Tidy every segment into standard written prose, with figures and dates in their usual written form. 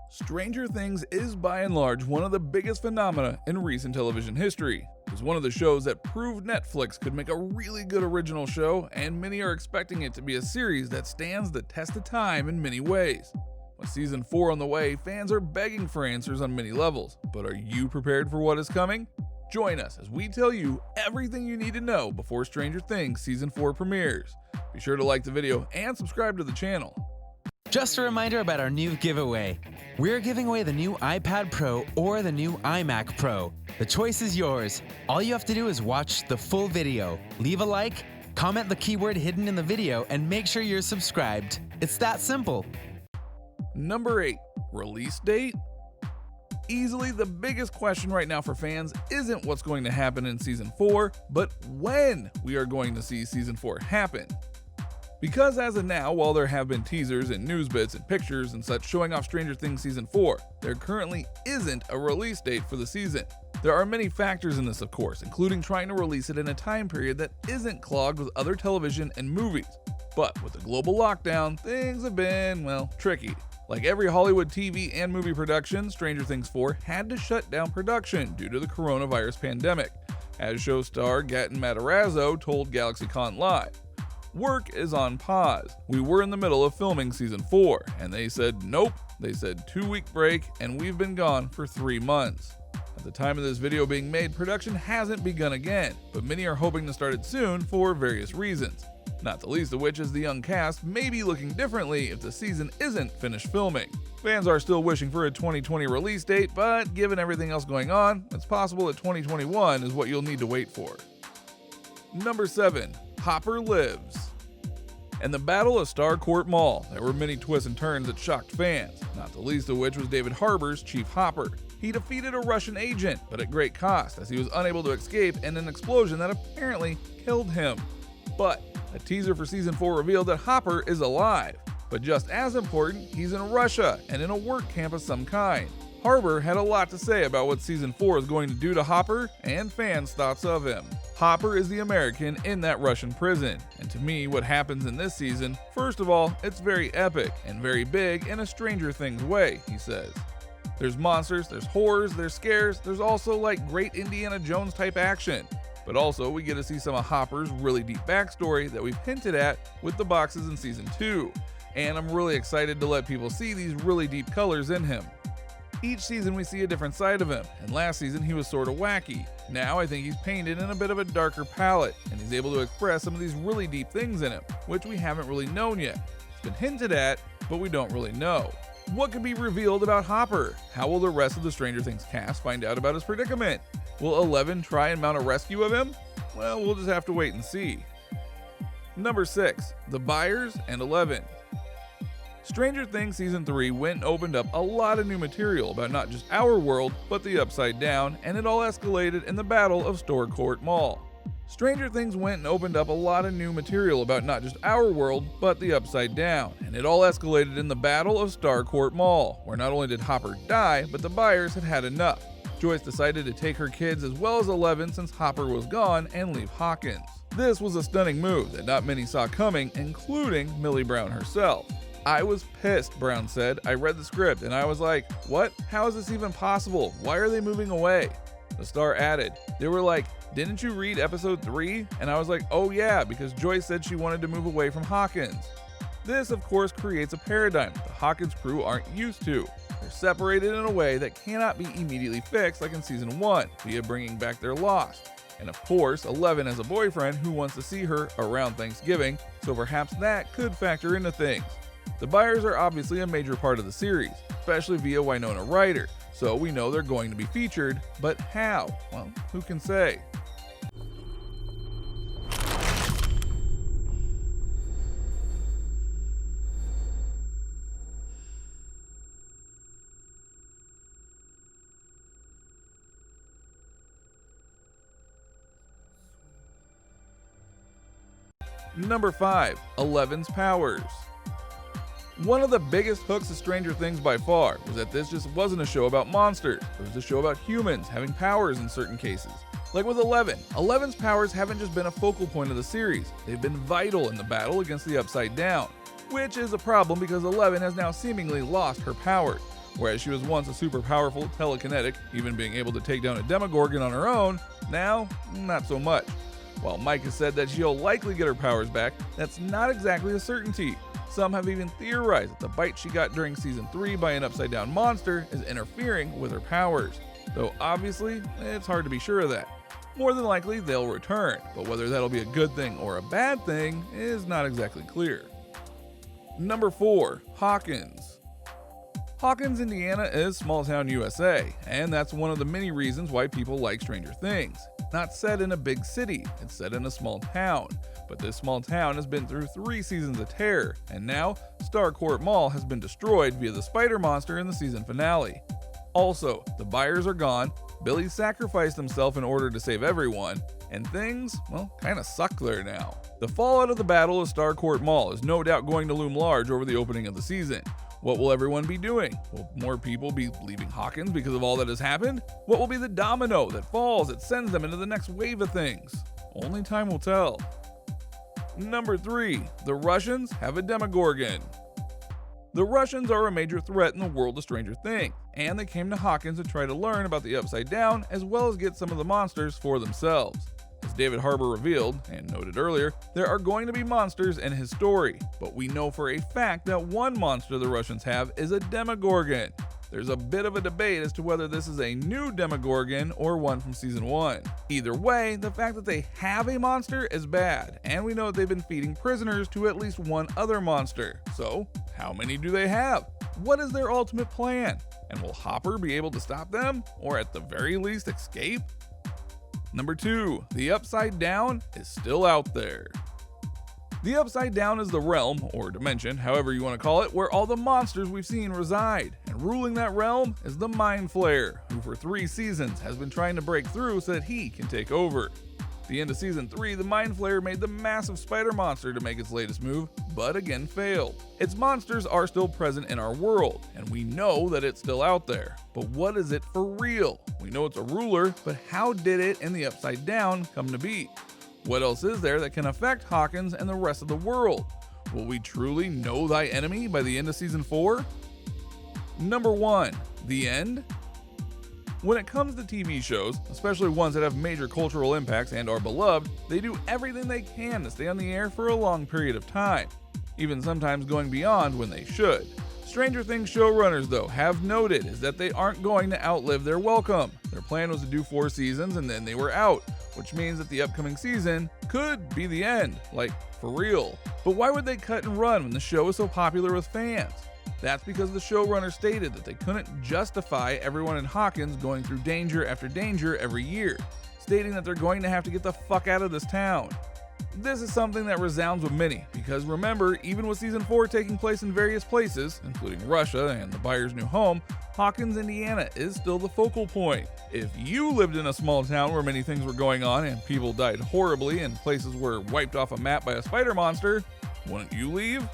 Stranger Things is by and large one of the biggest phenomena in recent television history. It was one of the shows that proved Netflix could make a really good original show, and many are expecting it to be a series that stands the test of time in many ways. With season 4 on the way, fans are begging for answers on many levels, but are you prepared for what is coming? Join us as we tell you everything you need to know before Stranger Things season 4 premieres. Be sure to like the video and subscribe to the channel. Just a reminder about our new giveaway. We're giving away the new iPad Pro or the new iMac Pro. The choice is yours. All you have to do is watch the full video, leave a like, comment the keyword hidden in the video, and make sure you're subscribed. It's that simple. Number 8. Release date? Easily the biggest question right now for fans isn't what's going to happen in Season 4, but when we are going to see Season 4 happen. Because as of now, while there have been teasers and news bits and pictures and such showing off Stranger Things Season 4, there currently isn't a release date for the season. There are many factors in this, of course, including trying to release it in a time period that isn't clogged with other television and movies. But with the global lockdown, things have been, well, tricky. Like every Hollywood TV and movie production, Stranger Things 4 had to shut down production due to the coronavirus pandemic, as show star Gaten Matarazzo told GalaxyCon Live. Work is on pause. We were in the middle of filming season 4, and they said nope. They said 2-week break, and we've been gone for 3 months. At the time of this video being made, production hasn't begun again, but many are hoping to start it soon for various reasons. Not the least of which is the young cast may be looking differently if the season isn't finished filming. Fans are still wishing for a 2020 release date, but given everything else going on, it's possible that 2021 is what you'll need to wait for. Number 7. Hopper lives. In the Battle of Starcourt Mall, there were many twists and turns that shocked fans, not the least of which was David Harbour's Chief Hopper. He defeated a Russian agent, but at great cost, as he was unable to escape in an explosion that apparently killed him. But a teaser for Season 4 revealed that Hopper is alive, but just as important, he's in Russia and in a work camp of some kind. Harbour had a lot to say about what Season 4 is going to do to Hopper and fans' thoughts of him. Hopper is the American in that Russian prison, and to me what happens in this season, first of all, it's very epic and very big in a Stranger Things way, he says. There's monsters, there's horrors, there's scares, there's also like great Indiana Jones type action. But also we get to see some of Hopper's really deep backstory that we've hinted at with the boxes in Season 2, and I'm really excited to let people see these really deep colors in him. Each season we see a different side of him, and last season he was sort of wacky. Now I think he's painted in a bit of a darker palette, and he's able to express some of these really deep things in him, which we haven't really known yet. It's been hinted at, but we don't really know. What could be revealed about Hopper? How will the rest of the Stranger Things cast find out about his predicament? Will 11 try and mount a rescue of him? Well, we'll just have to wait and see. Number 6. The Buyers and 11. Stranger Things Season 3 went and opened up a lot of new material about not just our world, but the Upsidedown, and it all escalated in the Battle of Starcourt Mall. Stranger Things went and opened up a lot of new material about not just our world, but the Upsidedown, and it all escalated in the Battle of Starcourt Mall, where not only did Hopper die, but the Buyers had had enough. Joyce decided to take her kids as well as 11 since Hopper was gone and leave Hawkins. This was a stunning move that not many saw coming, including Millie Brown herself. I was pissed, Brown said. I read the script and I was like, what? How is this even possible? Why are they moving away? The star added, they were like, didn't you read episode 3? And I was like, oh yeah, because Joyce said she wanted to move away from Hawkins. This, of course, creates a paradigm the Hawkins crew aren't used to. They're separated in a way that cannot be immediately fixed like in Season 1, via bringing back their lost. And of course, 11 has a boyfriend who wants to see her around Thanksgiving, so perhaps that could factor into things. The Buyers are obviously a major part of the series, especially via Winona Ryder, so we know they're going to be featured, but how? Well, who can say? Number 5. 11's powers. One of the biggest hooks of Stranger Things by far was that this just wasn't a show about monsters, it was a show about humans having powers in certain cases. Like with 11, 11's powers haven't just been a focal point of the series, they've been vital in the battle against the Upsidedown, which is a problem because 11 has now seemingly lost her powers. Whereas she was once a super powerful, telekinetic, even being able to take down a Demogorgon on her own, now, not so much. While Mike has said that she'll likely get her powers back, that's not exactly a certainty. Some have even theorized that the bite she got during Season 3 by an Upsidedown monster is interfering with her powers. Though obviously, it's hard to be sure of that. More than likely, they'll return, but whether that'll be a good thing or a bad thing is not exactly clear. Number 4. Hawkins. Hawkins, Indiana is small town USA, and that's one of the many reasons why people like Stranger Things. Not set in a big city, it's set in a small town. But this small town has been through 3 seasons of terror, and now Starcourt Mall has been destroyed via the spider monster in the season finale. Also, the Byers are gone, Billy sacrificed himself in order to save everyone, and things, well, kinda suck there now. The fallout of the Battle of Starcourt Mall is no doubt going to loom large over the opening of the season. What will everyone be doing? Will more people be leaving Hawkins because of all that has happened? What will be the domino that falls that sends them into the next wave of things? Only time will tell. Number 3. The Russians have a Demogorgon. The Russians are a major threat in the world of Stranger Things, and they came to Hawkins to try to learn about the Upsidedown as well as get some of the monsters for themselves. As David Harbour revealed, and noted earlier, there are going to be monsters in his story, but we know for a fact that one monster the Russians have is a Demogorgon. There's a bit of a debate as to whether this is a new Demogorgon or one from Season 1. Either way, the fact that they have a monster is bad, and we know that they've been feeding prisoners to at least one other monster. So, how many do they have? What is their ultimate plan? And will Hopper be able to stop them, or at the very least escape? Number 2. The Upsidedown is still out there. The Upsidedown is the realm, or dimension, however you want to call it, where all the monsters we've seen reside, and ruling that realm is the Mind Flayer, who for 3 seasons has been trying to break through so that he can take over. At the end of Season 3, the Mind Flayer made the massive spider monster to make its latest move, but again failed. Its monsters are still present in our world, and we know that it's still out there. But what is it for real? We know it's a ruler, but how did it and the Upsidedown come to be? What else is there that can affect Hawkins and the rest of the world? Will we truly know thy enemy by the end of Season 4? Number 1. The end? When it comes to TV shows, especially ones that have major cultural impacts and are beloved, they do everything they can to stay on the air for a long period of time, even sometimes going beyond when they should. Stranger Things showrunners, though, have noted is that they aren't going to outlive their welcome. Their plan was to do 4 seasons and then they were out, which means that the upcoming season could be the end, like for real. But why would they cut and run when the show is so popular with fans? That's because the showrunner stated that they couldn't justify everyone in Hawkins going through danger after danger every year, stating that they're going to have to get the fuck out of this town. This is something that resounds with many, because remember, even with Season 4 taking place in various places, including Russia and the Byers' new home, Hawkins, Indiana is still the focal point. If you lived in a small town where many things were going on and people died horribly and places were wiped off a map by a spider monster, wouldn't you leave?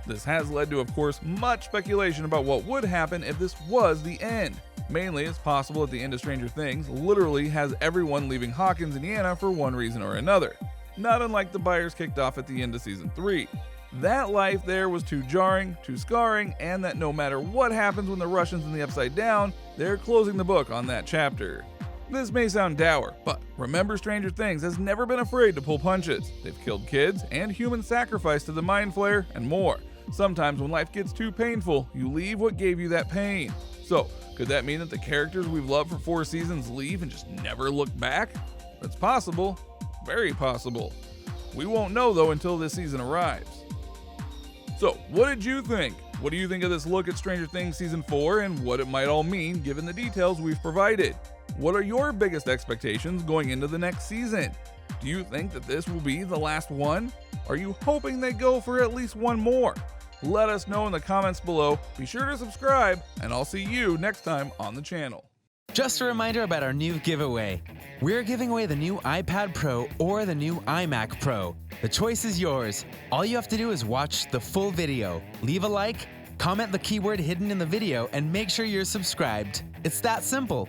This has led to, of course, much speculation about what would happen if this was the end. Mainly, it's possible that the end of Stranger Things literally has everyone leaving Hawkins, Indiana for one reason or another. Not unlike the Byers kicked off at the end of Season 3. That life there was too jarring, too scarring, and that no matter what happens when the Russians and the Upsidedown, they're closing the book on that chapter. This may sound dour, but remember, Stranger Things has never been afraid to pull punches. They've killed kids and human sacrifice to the Mind Flayer and more. Sometimes when life gets too painful, you leave what gave you that pain. So, could that mean that the characters we've loved for 4 seasons leave and just never look back? It's possible. Very possible. We won't know though until this season arrives. So, what did you think? What do you think of this look at Stranger Things Season 4 and what it might all mean given the details we've provided? What are your biggest expectations going into the next season? Do you think that this will be the last one? Are you hoping they go for at least one more? Let us know in the comments below. Be sure to subscribe, and I'll see you next time on the channel. Just a reminder about our new giveaway. We're giving away the new iPad Pro or the new iMac Pro. The choice is yours. All you have to do is watch the full video, leave a like, comment the keyword hidden in the video, and make sure you're subscribed. It's that simple.